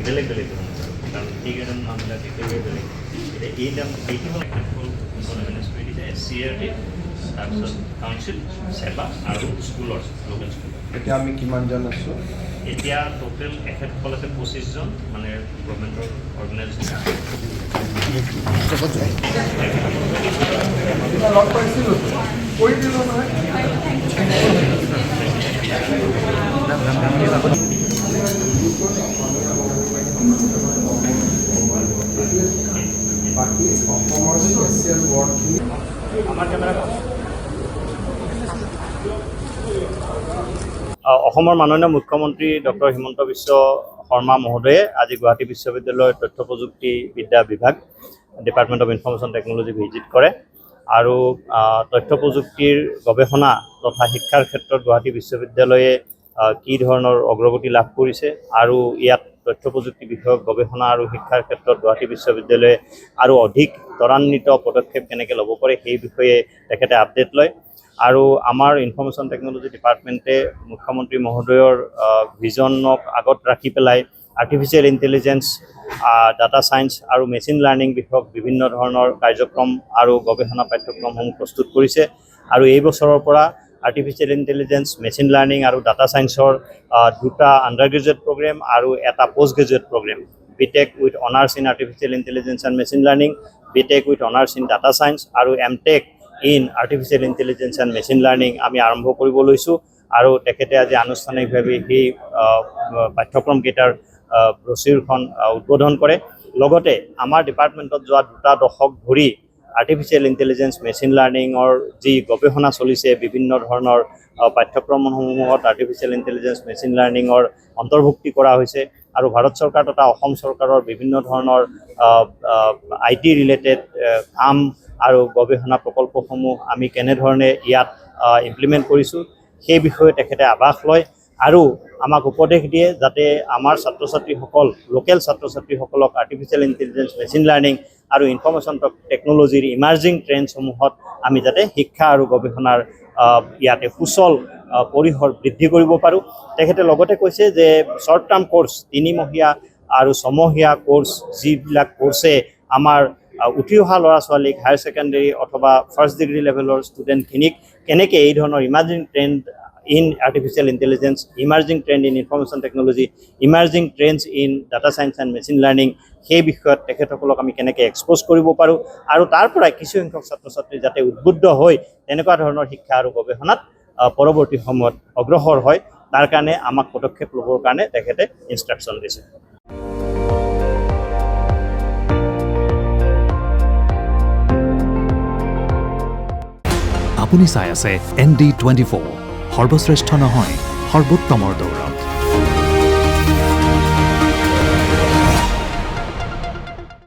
বেলেগ বেলেগ কাৰণ এইকেইজন নামবিলাক একেবাৰে বেলেগ এতিয়া এই নাম এইটো SCRT তাৰপিছত কাউন্সিল সেৱা আৰু স্কুলৰ লোকেল স্কুল এতিয়া আমি কিমানজন আছোঁ এতিয়া টোটেল এখেতসকল আছে 25 জন মানে গভৰ্ণমেণ্টৰ অৰ্গেনাইজেশ্যন লগ পাইছিলোঁ কৈ দিলোঁ নহয় বাকী অসমৰ স্পেচিয়েল ৱৰ্ডখিনি আমাৰ কেমেৰা অসমৰ মাননীয় মুখ্যমন্ত্ৰী ডক্টৰ হিমন্ত বিশ্ব শৰ্মা মহোদয়ে আজি গুৱাহাটী বিশ্ববিদ্যালয়ৰ তথ্য প্ৰযুক্তি বিদ্যা বিভাগ department of information technology visit কৰে আৰু তথ্য প্ৰযুক্তিৰ গৱেষণা তথা শিক্ষাৰ ক্ষেত্ৰত গুৱাহাটী বিশ্ববিদ্যালয়ে কি ধৰণৰ অগ্ৰগতি লাভ কৰিছে আৰু ইয়াত তথ্য প্ৰযুক্তি বিষয়ক গৱেষণা আৰু শিক্ষাৰ ক্ষেত্ৰত গুৱাহাটী বিশ্ববিদ্যালয়ে আৰু অধিক ত্বৰান্বিত পদক্ষেপ কেনেকৈ ল'ব পাৰে সেই বিষয়ে তেখেতে আপডেট লয় আৰু আমাৰ ইনফৰমেশ্যন টেকনলজি ডিপাৰ্টমেণ্টে মুখ্যমন্ত্ৰী মহোদয়ৰ ভিজনক আগত ৰাখি পেলাই আৰ্টিফিচিয়েল ইণ্টেলিজেন্স ডাটা ছায়েন্স আৰু মেচিন লাৰ্ণিং বিষয়ক বিভিন্ন ধৰণৰ কাৰ্যক্ৰম আৰু গৱেষণা পাঠ্যক্ৰমসমূহ প্ৰস্তুত কৰিছে আৰু এই বছৰৰ পৰা আৰ্টিফিচিয়েল ইণ্টেলিজেন্স মেচিন লাৰ্ণিং আৰু ডাটা ছায়েন্সৰ দুটা আণ্ডাৰ গ্ৰেজুৱেট প্ৰগ্ৰেম আৰু এটা postgraduate programme BTech with honours in artificial intelligence and machine learning BTech with honours in data science আৰু MTech in artificial intelligence and machine learning আমি আৰম্ভ কৰিব লৈছোঁ আৰু তেখেতে আজি আনুষ্ঠানিকভাৱে সেই পাঠ্যক্ৰমকেইটাৰ ব্ৰচিউৰখন উদ্বোধন কৰে লগতে আমাৰ ডিপাৰ্টমেণ্টত যোৱা দুটা দশক ধৰি আৰ্টিফিচিয়েল ইণ্টেলিজেন্স মেচিন লাৰ্ণিঙৰ যি গৱেষণা চলিছে বিভিন্ন ধৰণৰ পাঠ্যক্ৰমসমূহত আৰ্টিফিচিয়েল ইণ্টেলিজেন্স মেচিন লাৰ্ণিঙৰ অন্তৰ্ভুক্তি কৰা হৈছে আৰু ভাৰত চৰকাৰ তথা অসম চৰকাৰৰ বিভিন্ন ধৰণৰ IT ৰিলেটেড কাম আৰু গৱেষণা প্ৰকল্পসমূহ আমি কেনেধৰণে ইয়াত ইমপ্লিমেণ্ট কৰিছোঁ সেই বিষয়ে তেখেতে আভাস লয় আৰু আমাক উপদেশ দিয়ে যাতে আমাৰ ছাত্ৰ ছাত্ৰীসকল লোকেল ছাত্ৰ ছাত্ৰীসকলক আৰ্টিফিচিয়েল ইণ্টেলিজেন্স মেচিন লাৰ্ণিং আৰু ইনফৰমেশ্যন টেকনলজিৰ ইমাৰ্জিং ট্ৰেণ্ডসমূহত আমি যাতে শিক্ষা আৰু গৱেষণাৰ ইয়াতে সুচল পৰিসৰ বৃদ্ধি কৰিব পাৰোঁ তেখেতে লগতে কৈছে যে শ্বৰ্ট টাৰ্ম কোৰ্ছ 3 মহীয়া আৰু 6 মহীয়া কোৰ্ছ যিবিলাক কোৰ্ছে আমাৰ উঠি অহা ল'ৰা ছোৱালীক হায়াৰ ছেকেণ্ডেৰী অথবা ফাৰ্ষ্ট ডিগ্ৰী লেভেলৰ ষ্টুডেণ্টখিনিক কেনেকৈ এই ধৰণৰ emerging trend in artificial intelligence emerging trend in information technology emerging trends in data science and machine learning সেই বিষয়ত তেখেতসকলক আমি কেনেকৈ এক্সপ'জ কৰিব পাৰোঁ আৰু তাৰ পৰাই কিছুসংখ্যক ছাত্ৰ ছাত্ৰী যাতে উদ্বুদ্ধ হৈ তেনেকুৱা ধৰণৰ শিক্ষা আৰু গৱেষণাত পৰৱৰ্তী সময়ত অগ্ৰসৰ হয় তাৰ কাৰণে আমাক পদক্ষেপ ল'বৰ কাৰণে তেখেতে ইনষ্ট্ৰাকশ্যন দিছে আপুনি চাই আছে ND24 সৰ্বশ্ৰেষ্ঠ নহয় সৰ্বোত্তমৰ দৌৰ